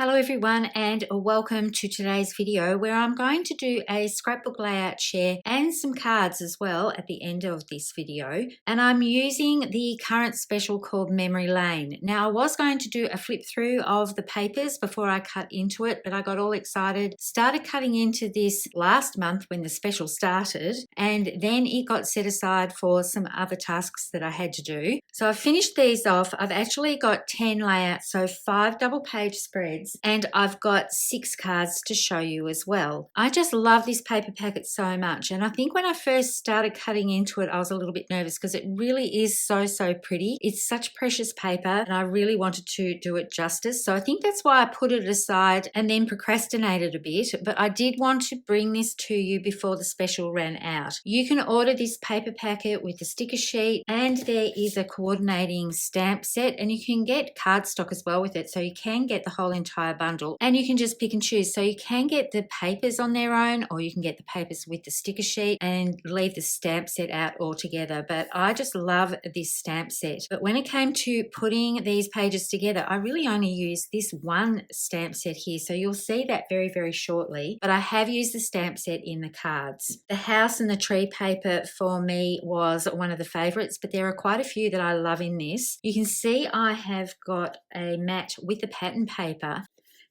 Hello everyone and welcome to today's video where I'm going to do a scrapbook layout share and some cards as well at the end of this video, and I'm using the current special called Memory Lane. Now I was going to do a flip through of the papers before I cut into it, but I got all excited, started cutting into this last month when the special started, and then it got set aside for some other tasks that I had to do. So I've finished these off. I've actually got 10 layouts, so 5 double page spreads, and I've got 6 cards to show you as well. I just love this paper packet so much, and I think when I first started cutting into it I was a little bit nervous because it really is so pretty. It's such precious paper and I really wanted to do it justice, so I think that's why I put it aside and then procrastinated a bit, but I did want to bring this to you before the special ran out. You can order this paper packet with the sticker sheet, and there is a coordinating stamp set, and you can get cardstock as well with it, so you can get the whole entire bundle and you can just pick and choose. So you can get the papers on their own, or you can get the papers with the sticker sheet and leave the stamp set out altogether, but I just love this stamp set. But when it came to putting these pages together, I really only used this one stamp set here, so you'll see that very shortly, but I have used the stamp set in the cards. The house and the tree paper for me was one of the favorites, but there are quite a few that I love in this. You can see I have got a mat with the pattern paper,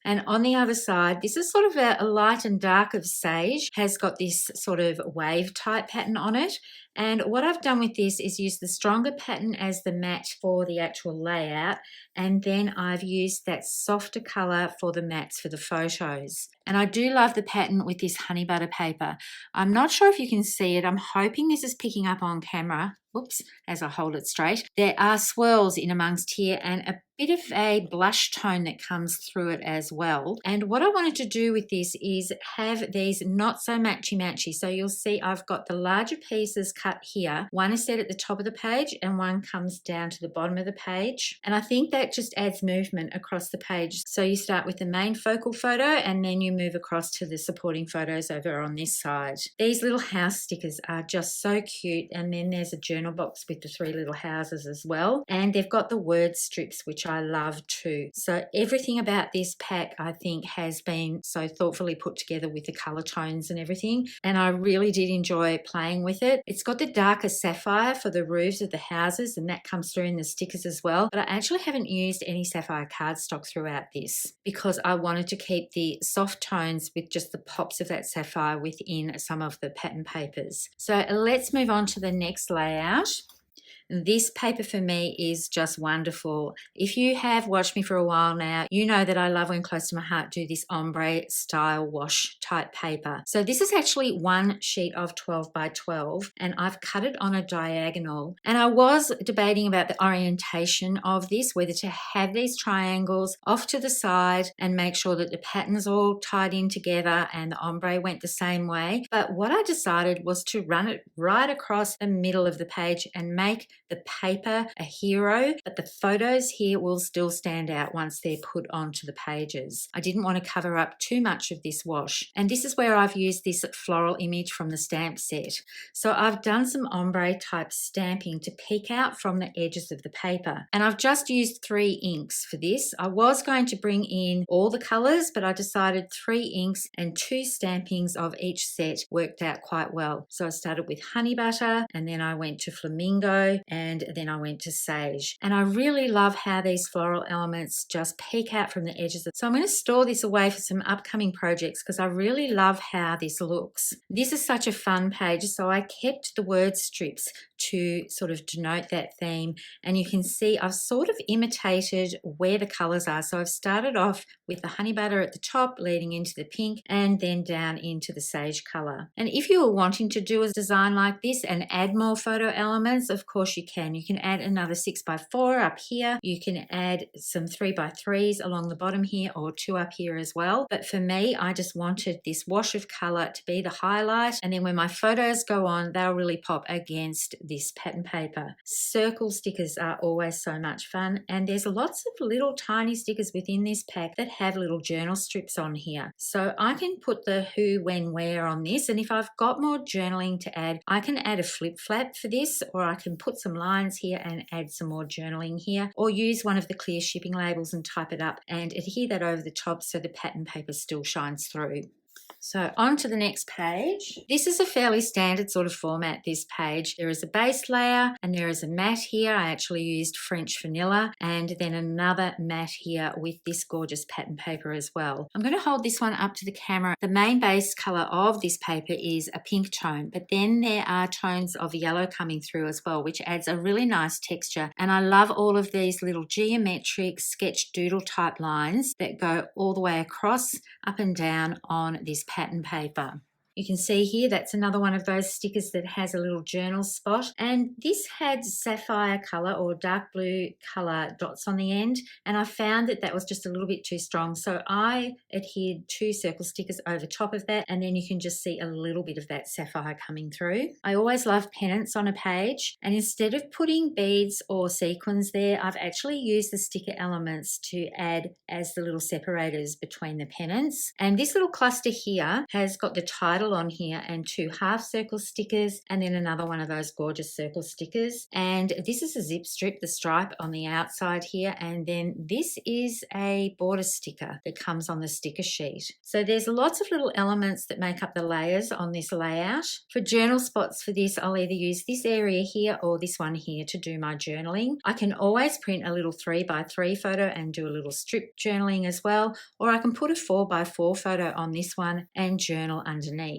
and on the other side, this is sort of a light and dark of sage, has got this sort of wave type pattern on it. And what I've done with this is use the stronger pattern as the mat for the actual layout, and then I've used that softer colour for the mats for the photos. And I do love the pattern with this honey butter paper. I'm not sure if you can see it. I'm hoping this is picking up on camera. Oops, as I hold it straight. There are swirls in amongst here and a bit of a blush tone that comes through it as well. And what I wanted to do with this is have these not so matchy-matchy. So you'll see I've got the larger pieces cut here. One is set at the top of the page and one comes down to the bottom of the page. And I think that just adds movement across the page. So you start with the main focal photo and then you move across to the supporting photos over on this side. These little house stickers are just so cute, and then there's a journal box with the 3 little houses as well, and they've got the word strips, which I love too. So everything about this pack I think has been so thoughtfully put together with the color tones and everything, and I really did enjoy playing with it. It's got the darker sapphire for the roofs of the houses, and that comes through in the stickers as well, but I actually haven't used any sapphire cardstock throughout this because I wanted to keep the soft tones with just the pops of that sapphire within some of the pattern papers. So let's move on to the next layout. This paper for me is just wonderful. If you have watched me for a while now, you know that I love, when close to my heart, do this ombre style wash type paper. So this is actually one sheet of 12 by 12, and I've cut it on a diagonal. And I was debating about the orientation of this, whether to have these triangles off to the side and make sure that the pattern's all tied in together and the ombre went the same way. But what I decided was to run it right across the middle of the page and make the paper a hero, but the photos here will still stand out once they're put onto the pages. I didn't want to cover up too much of this wash, and this is where I've used this floral image from the stamp set. So I've done some ombre type stamping to peek out from the edges of the paper, and I've just used 3 inks for this. I was going to bring in all the colors, but I decided 3 inks and 2 stampings of each set worked out quite well. So I started with honey butter, and then I went to flamingo, and then I went to sage. And I really love how these floral elements just peek out from the edges. So I'm going to store this away for some upcoming projects because I really love how this looks. This is such a fun page, so I kept the word strips to sort of denote that theme, and you can see I've sort of imitated where the colors are. So I've started off with the honey butter at the top leading into the pink and then down into the sage color. And if you were wanting to do a design like this and add more photo elements, of course you can. You can add another 6 by 4 up here. You can add some 3 by 3s along the bottom here, or 2 up here as well. But for me, I just wanted this wash of color to be the highlight, and then when my photos go on, they'll really pop against this pattern paper. Circle stickers are always so much fun, and there's lots of little tiny stickers within this pack that have little journal strips on here. So I can put the who, when, where on this, and if I've got more journaling to add, I can add a flip flap for this, or I can put some lines here and add some more journaling here, or use one of the clear shipping labels and type it up and adhere that over the top so the pattern paper still shines through. So on to the next page. This is a fairly standard sort of format, this page. There is a base layer and there is a mat here. I actually used French vanilla and then another mat here with this gorgeous pattern paper as well. I'm going to hold this one up to the camera. The main base color of this paper is a pink tone, but then there are tones of yellow coming through as well, which adds a really nice texture. And I love all of these little geometric sketch doodle type lines that go all the way across, up and down on this pattern paper. You can see here that's another one of those stickers that has a little journal spot, and this had sapphire colour or dark blue colour dots on the end, and I found that that was just a little bit too strong, so I adhered 2 circle stickers over top of that, and then you can just see a little bit of that sapphire coming through. I always love pennants on a page, and instead of putting beads or sequins there, I've actually used the sticker elements to add as the little separators between the pennants. And this little cluster here has got the title on here and 2 half circle stickers and then another one of those gorgeous circle stickers, and this is a zip strip, the stripe on the outside here, and then this is a border sticker that comes on the sticker sheet. So there's lots of little elements that make up the layers on this layout. For journal spots for this, I'll either use this area here or this one here to do my journaling. I can always print a little 3x3 photo and do a little strip journaling as well, or I can put a 4x4 photo on this one and journal underneath.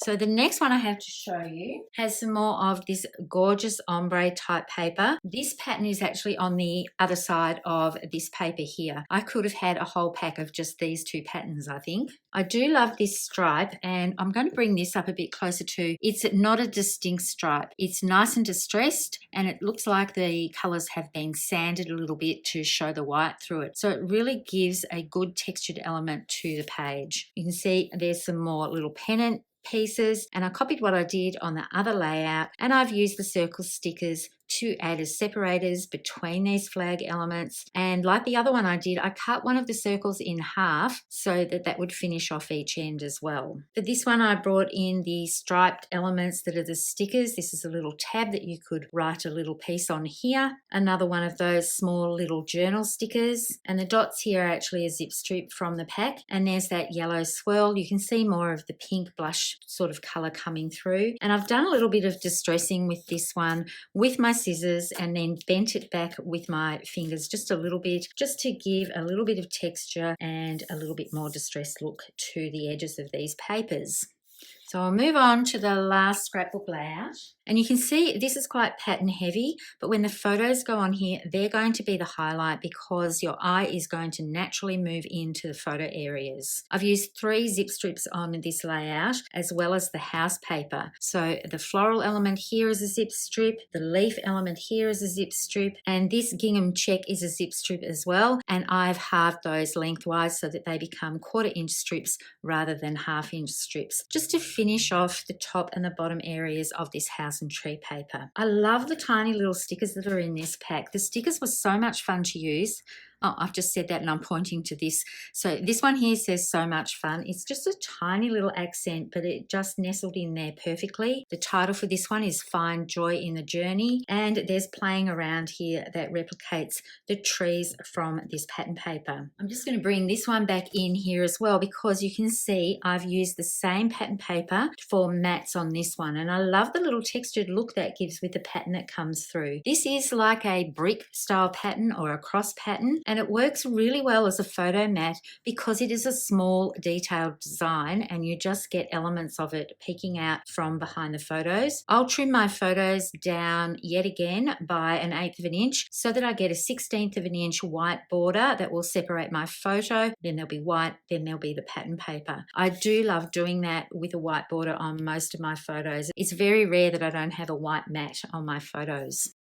So the next one I have to show you has some more of this gorgeous ombre type paper. This pattern is actually on the other side of this paper here. I could have had a whole pack of just these 2 patterns, I think. I do love this stripe, and I'm going to bring this up a bit closer to. It's not a distinct stripe. It's nice and distressed, and it looks like the colours have been sanded a little bit to show the white through it. So it really gives a good textured element to the page. You can see there's some more little pennant pieces, and I copied what I did on the other layout, and I've used the circle stickers to add as separators between these flag elements. And like the other one I did, I cut one of the circles in half so that that would finish off each end as well. For this one, I brought in the striped elements that are the stickers. This is a little tab that you could write a little piece on here. Another one of those small little journal stickers. And the dots here are actually a zip strip from the pack. And there's that yellow swirl. You can see more of the pink blush sort of colour coming through. And I've done a little bit of distressing with this one with my scissors and then bent it back with my fingers just a little bit, just to give a little bit of texture and a little bit more distressed look to the edges of these papers. So I'll move on to the last scrapbook layout. And you can see this is quite pattern heavy, but when the photos go on here, they're going to be the highlight because your eye is going to naturally move into the photo areas. I've used 3 zip strips on this layout as well as the house paper. So the floral element here is a zip strip, the leaf element here is a zip strip, and this gingham check is a zip strip as well. And I've halved those lengthwise so that they become 1/4 inch strips rather than 1/2 inch strips, just to finish off the top and the bottom areas of this house and tree paper. I love the tiny little stickers that are in this pack. The stickers were so much fun to use. Oh, I've just said that and I'm pointing to this. So this one here says so much fun. It's just a tiny little accent, but it just nestled in there perfectly. The title for this one is Find Joy in the Journey, and there's playing around here that replicates the trees from this pattern paper. I'm just going to bring this one back in here as well because you can see I've used the same pattern paper for mats on this one, and I love the little textured look that gives with the pattern that comes through. This is like a brick style pattern or a cross pattern, and it works really well as a photo mat because it is a small detailed design and you just get elements of it peeking out from behind the photos. I'll trim my photos down yet again by 1/8 of an inch so that I get a 1/16 of an inch white border that will separate my photo. Then there'll be white, then there'll be the pattern paper. I do love doing that with a white border on most of my photos. It's very rare that I don't have a white mat on my photos.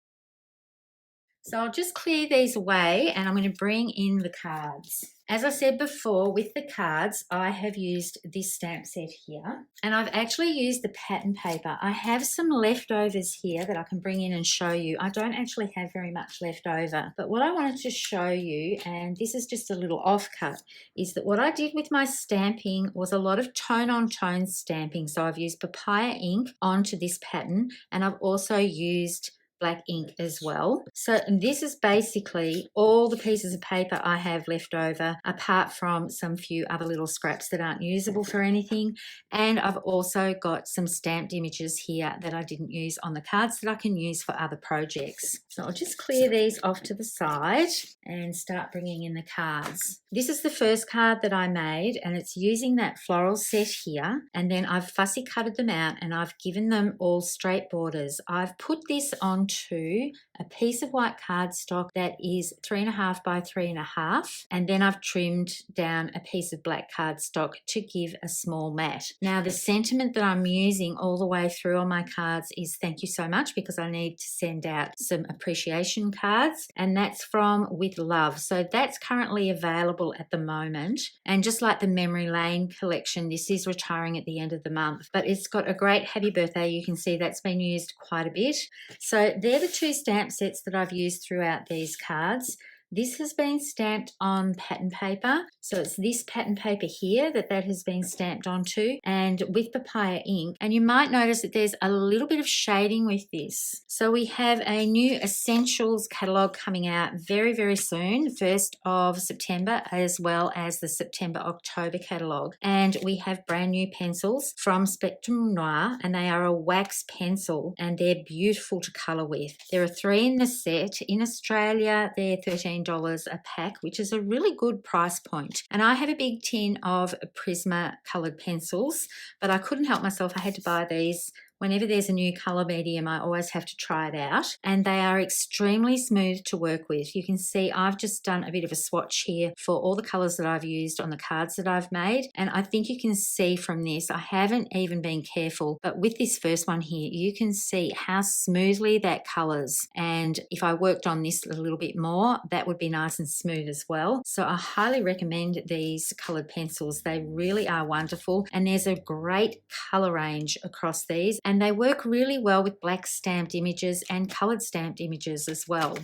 So I'll just clear these away and I'm going to bring in the cards. As I said before, with the cards, I have used this stamp set here, and I've actually used the pattern paper. I have some leftovers here that I can bring in and show you. I don't actually have very much left over, but what I wanted to show you, and this is just a little offcut, is that what I did with my stamping was a lot of tone-on-tone stamping. So I've used Papaya ink onto this pattern, and I've also used black ink as well. So this is basically all the pieces of paper I have left over, apart from some few other little scraps that aren't usable for anything. And I've also got some stamped images here that I didn't use on the cards that I can use for other projects. So I'll just clear these off to the side and start bringing in the cards. This is the first card that I made, and it's using that floral set here, and then I've fussy cutted them out and I've given them all straight borders. I've put this onto a piece of white cardstock that is 3.5 by 3.5, and then I've trimmed down a piece of black cardstock to give a small mat. Now the sentiment that I'm using all the way through on my cards is thank you so much, because I need to send out some appreciation cards, and that's from With Love. So that's currently available at the moment, and just like the Memory Lane collection, this is retiring at the end of the month, but it's got a great happy birthday. You can see that's been used quite a bit. So they're the two stamp sets that I've used throughout these cards. This has been stamped on pattern paper. So it's this pattern paper here that has been stamped onto, and with Papaya ink. And you might notice that there's a little bit of shading with this. So we have a new Essentials catalogue coming out very, very soon, 1st of September, as well as the September-October catalogue. And we have brand new pencils from Spectrum Noir, and they are a wax pencil, and they're beautiful to colour with. There are 3 in the set. In Australia, they're $13 a pack, which is a really good price point. And I have a big tin of Prisma coloured pencils, but I couldn't help myself. I had to buy these. Whenever there's a new colour medium, I always have to try it out, and they are extremely smooth to work with. You can see I've just done a bit of a swatch here for all the colours that I've used on the cards that I've made, and I think you can see from this, I haven't even been careful, but with this first one here, you can see how smoothly that colours, and if I worked on this a little bit more, that would be nice and smooth as well. So I highly recommend these coloured pencils. They really are wonderful, and there's a great colour range across these, and they work really well with black stamped images and coloured stamped images as well.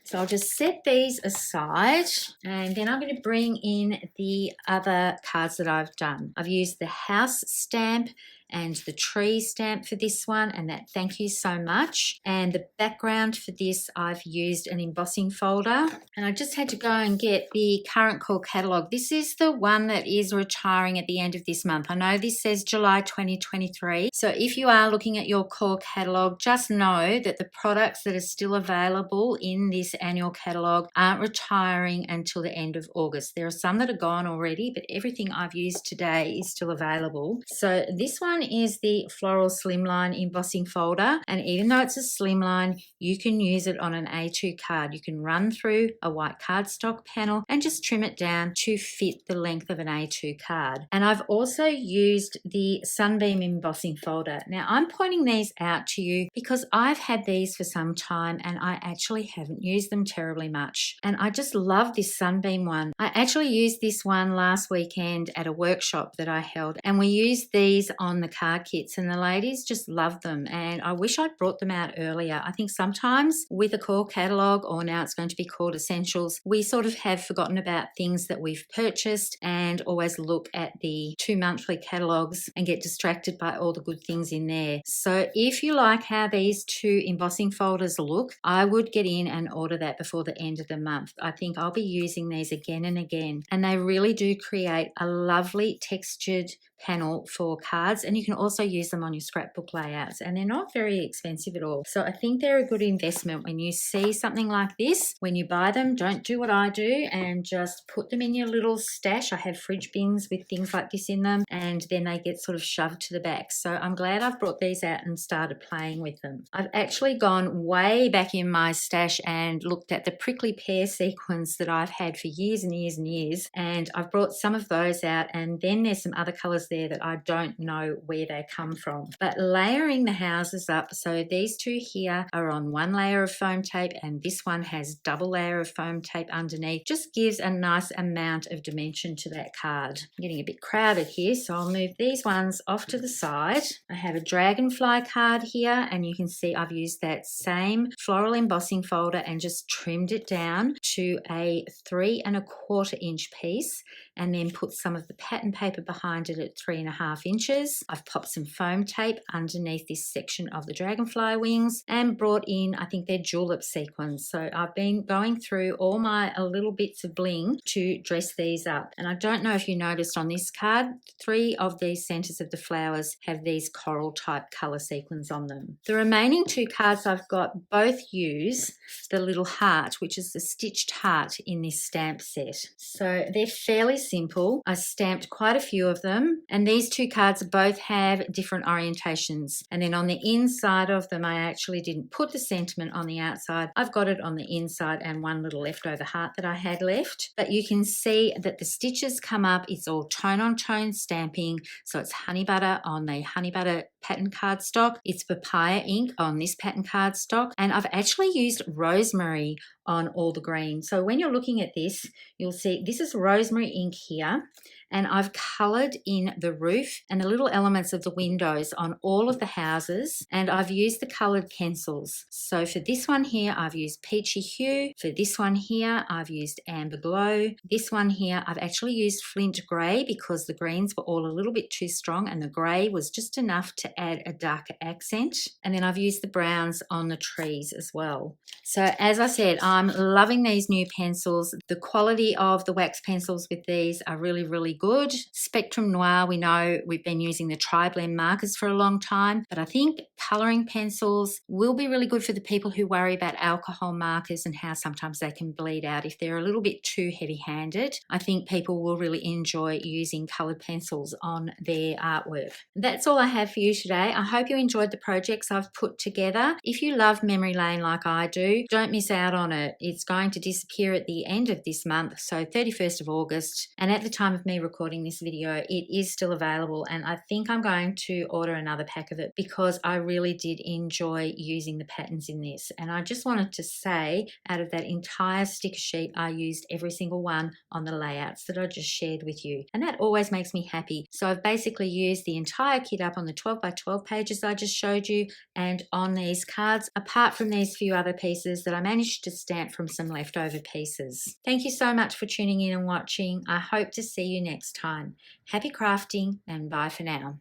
So I'll just set these aside, and then I'm going to bring in the other cards that I've done. I've used the house stamp and the tree stamp for this one, and that thank you so much. And the background for this, I've used an embossing folder, and I just had to go and get the current core catalogue. This is the one that is retiring at the end of this month. I know this says July 2023, so if you are looking at your core catalogue, just know that the products that are still available in this annual catalogue aren't retiring until the end of August. There are some that are gone already, but everything I've used today is still available. So this one is the Floral Slimline embossing folder, and even though it's a slimline, you can use it on an A2 card. You can run through a white cardstock panel and just trim it down to fit the length of an A2 card. And I've also used the Sunbeam embossing folder. Now I'm pointing these out to you because I've had these for some time and I actually haven't used them terribly much, and I just love this Sunbeam one. I actually used this one last weekend at a workshop that I held, and we used these on the card kits, and the ladies just loved them, and I wish I'd brought them out earlier. I think sometimes with a core catalogue, or now it's going to be called Essentials, we sort of have forgotten about things that we've purchased and always look at the 2 monthly catalogues and get distracted by all the good things in there. So if you like how these 2 embossing folders look, I would get in and order that before the end of the month. I think I'll be using these again and again, and they really do create a lovely textured panel for cards, and you can also use them on your scrapbook layouts, and they're not very expensive at all. So I think they're a good investment. When you see something like this, when you buy them, don't do what I do and just put them in your little stash. I have fridge bins with things like this in them, and then they get sort of shoved to the back. So I'm glad I've brought these out and started playing with them. I've actually gone way back in my stash and looked at the prickly pear sequins that I've had for years and years and years, and I've brought some of those out, and then there's some other colours there that I don't know where they come from. But layering the houses up, so these 2 here are on 1 layer of foam tape, and this one has double layer of foam tape underneath, just gives a nice amount of dimension to that card. I'm getting a bit crowded here, so I'll move these ones off to the side. I have a dragonfly card here, and you can see I've used that same floral embossing folder and just trimmed it down to a 3 1/4 inch piece. and then put some of the pattern paper behind it at 3.5 inches. I've popped some foam tape underneath this section of the dragonfly wings and brought in, I think they're julep sequins. So I've been going through all my little bits of bling to dress these up. And I don't know if you noticed on this card, 3 of these centers of the flowers have these coral type color sequins on them. The remaining 2 cards I've got both use the little heart, which is the stitched heart in this stamp set. So they're fairly simple. I stamped quite a few of them, and these 2 cards both have different orientations. And then on the inside of them, I actually didn't put the sentiment on the outside. I've got it on the inside and one little leftover heart that I had left. But you can see that the stitches come up. It's all tone on tone stamping. So it's honey butter on the honey butter pattern cardstock. It's papaya ink on this pattern cardstock. And I've actually used rosemary on all the green. So when you're looking at this, you'll see this is rosemary ink here, and I've coloured in the roof and the little elements of the windows on all of the houses, and I've used the coloured pencils. So for this one here, I've used Peachy Hue. For this one here, I've used Amber Glow. This one here, I've actually used Flint Grey because the greens were all a little bit too strong and the grey was just enough to add a darker accent. And then I've used the browns on the trees as well. So as I said, I'm loving these new pencils. The quality of the wax pencils with these are really, really good. Spectrum Noir, we know we've been using the tri-blend markers for a long time, but I think colouring pencils will be really good for the people who worry about alcohol markers and how sometimes they can bleed out if they're a little bit too heavy-handed. I think people will really enjoy using coloured pencils on their artwork. That's all I have for you today. I hope you enjoyed the projects I've put together. If you love Memory Lane like I do, don't miss out on it. It's going to disappear at the end of this month, so 31st of August, and at the time of me recording this video, it is still available, and I think I'm going to order another pack of it because I really did enjoy using the patterns in this. And I just wanted to say, out of that entire sticker sheet, I used every single one on the layouts that I just shared with you, and that always makes me happy. So I've basically used the entire kit up on the 12 by 12 pages I just showed you and on these cards, apart from these few other pieces that I managed to stamp from some leftover pieces. Thank you so much for tuning in and watching. I hope to see you next time. Happy crafting and bye for now.